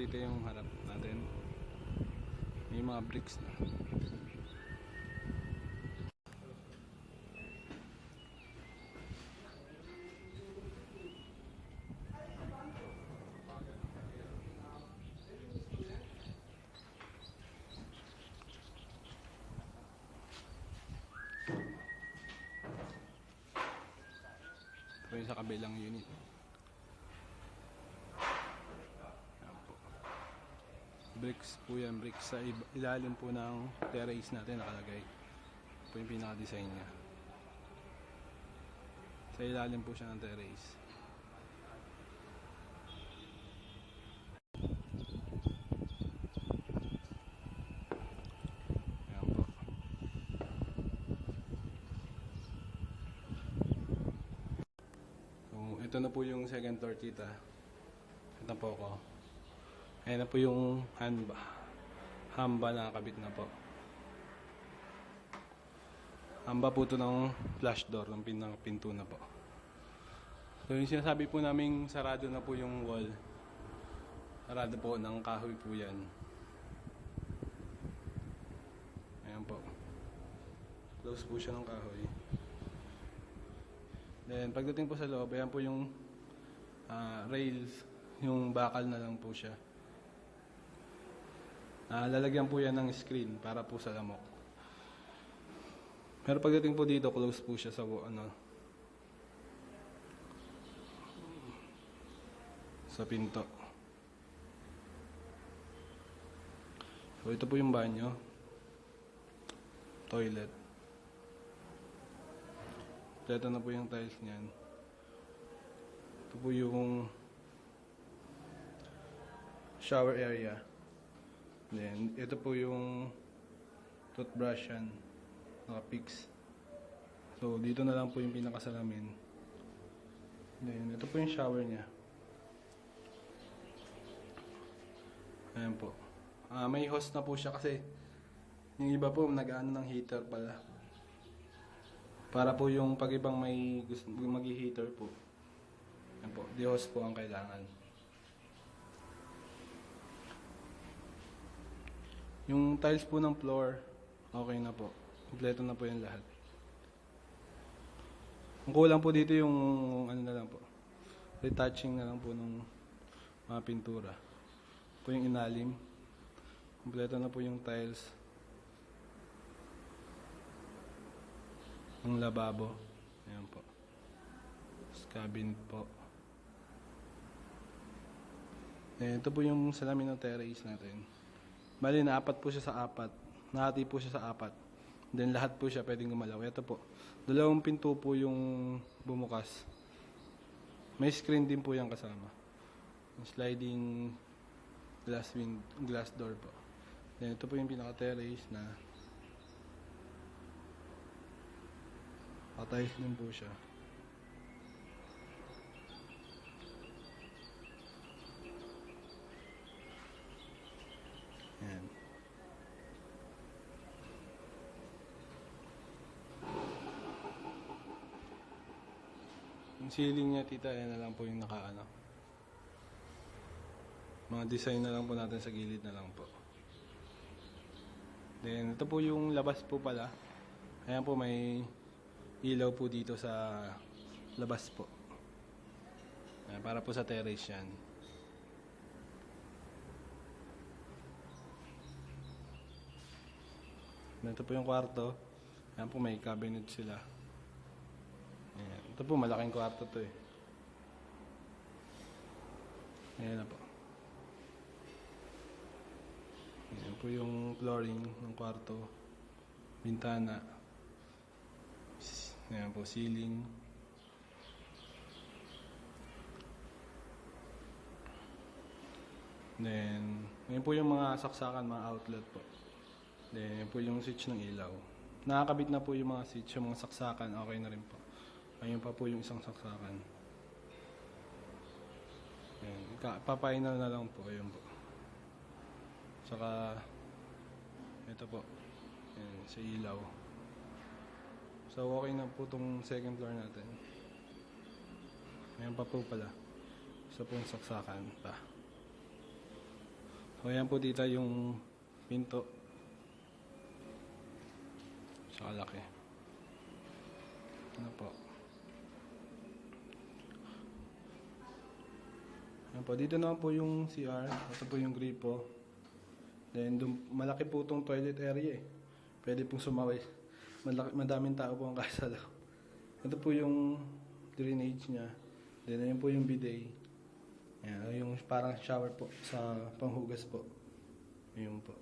dito yung harap natin. May mga bricks na. Ito yung sa kabilang unit. Bricks po yan, bricks sa ilalim po ng terrace natin nakalagay. Ito po yung pinaka-design niya. Sa ilalim po siya ng terrace. Ayan po. So, ito na po yung second floor, tita. Ito po ako. Ayan na po yung hamba na nakakabit na po. Hamba po ito ng flash door, ng pinto na po. So yung sinasabi po naming sarado na po yung wall. Sarado po ng kahoy po yan. Ayan po. Close po siya ng kahoy. Then pagdating po sa loob, ayan po yung rails. Yung bakal na lang po siya. Lalagyan po yan ng screen para po sa lamok. Pero pagdating po dito, close po siya sa sa pinto. So ito po yung banyo. Toilet. Ito na po yung tiles niyan. Ito po yung shower area. Then, ito po yung toothbrush yan. Naka-fix. So, dito na lang po yung pinakasalamin. Then, ito po yung shower niya. Ayan po. May hose na po siya kasi yung iba po nag-ano ng heater pala. Para po yung pag ibang may mag-heater po. Ayan po. Di-hose po ang kailangan. Yung tiles po ng floor, okay na po. Kompleto na po yung lahat. Ang kulang po dito yung ano na lang po. Retouching na lang po ng mga pintura. Po yung inalim. Kompleto na po yung tiles. Ang lababo. Ayan po. Cabinet po. Ito po yung salamin ng terrace natin. Bali, na-apat po siya sa apat. Nahati po siya sa apat. Then, lahat po siya pwedeng gumalaw. Ito po. 2 pinto po yung bumukas. May screen din po yung kasama. Sliding glass door po. Then, ito po yung pinaka-terrace na patayos din po siya. Ayan. Yung ceiling niya, tita, ayan na lang po yung nakaano. Mga design na lang po natin sa gilid na lang po. Then, ito po yung labas po pala. Ayan po, may ilaw po dito sa labas po. Ayan, para po sa terrace yan. Ito po yung kwarto. Ayan po, may cabinet sila. Ayan. Ito po, malaking kwarto to eh. Ayan na po. Ayan po yung flooring ng kwarto. Bintana. Ayan po, ceiling. Then, ayan po yung mga saksakan, mga outlet po. Then, ayan po yung switch ng ilaw. Nakakabit na po yung mga switch, yung mga saksakan, okay na rin po. Ayun pa po yung isang saksakan. Ayan, papainal na lang po, ayun po. Saka, ito po, ayan, sa ilaw. So, okay na po itong second floor natin. Ayan pa po pala. Isa pong saksakan pa. So ayan po tita yung pinto. Sa kalaki. Ano po. Ayan po. Dito naman po yung CR. Ito po yung gripo. Then malaki po itong toilet area eh. Pwede pong sumaway. Madaming tao po ang kasalo. Ito po yung drainage niya. Then ayan po yung bidet. Ayan, yung parang shower po sa panghugas po. Ayun po.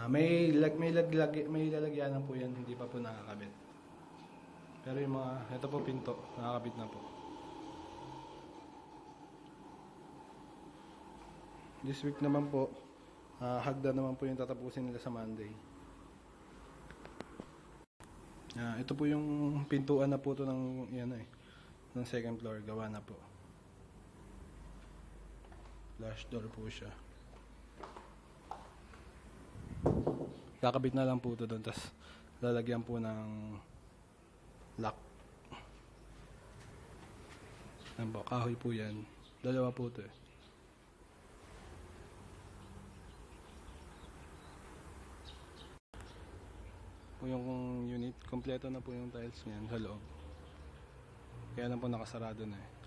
May lalagyanan po yan, hindi pa po nakakabit. Pero yung ito po pinto, nakakabit na po. This week naman po, hagdan naman po yung tatapusin nila sa Monday. Ito po yung pintuan na po to ng ng second floor, gawa na po. Flash door po siya. Kakabit na lang po ito doon, tapos lalagyan po ng lock. Yan po, kahoy po yan. Dalawa po ito eh. Po yung unit, kompleto na po yung tiles niyan sa loob. Kaya lang po nakasarado na eh.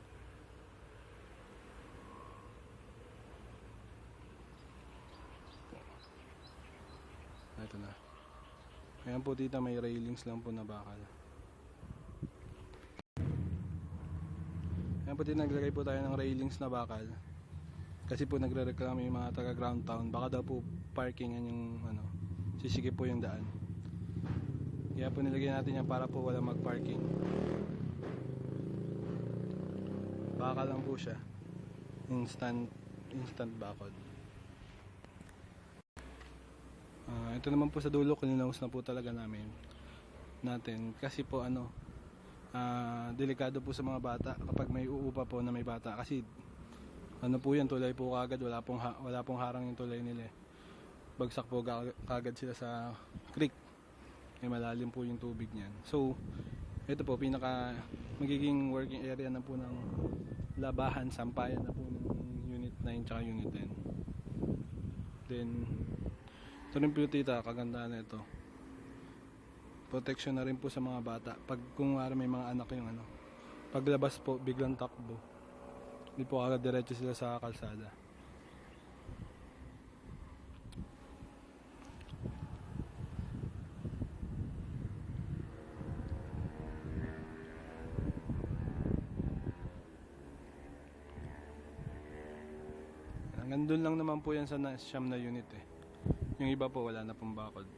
Ito na. Ayan po tita, may railings lang po na bakal. Ayan po tita, naglagay po tayo ng railings na bakal. Kasi po nagre-reklamo yung mga taga Ground Town. Baka daw po parkingan yung sisikip po yung daan. Kaya po nilagyan natin yan para po wala mag-parking. Bakal lang po siya. Instant bakod. Ito naman po sa dulo, kininaus na po talaga natin kasi po delikado po sa mga bata kapag may uupa po na may bata, kasi po yan, tulay po kagad, wala pong harang yung tulay nila eh. Bagsak po kagad sila sa creek, malalim po yung tubig niyan. So ito po magiging working area na po ng labahan, sampayan na po ng unit 9 tsaka unit 10. Then ito rin po tita, kagandahan na ito. Protection na rin po sa mga bata. Pag kung may mga anak yung paglabas po, biglang takbo. Hindi po agad diretso sila sa kalsada. Hanggang doon lang naman po yan sa siyam na unit eh. Yung iba po wala na pong bakod.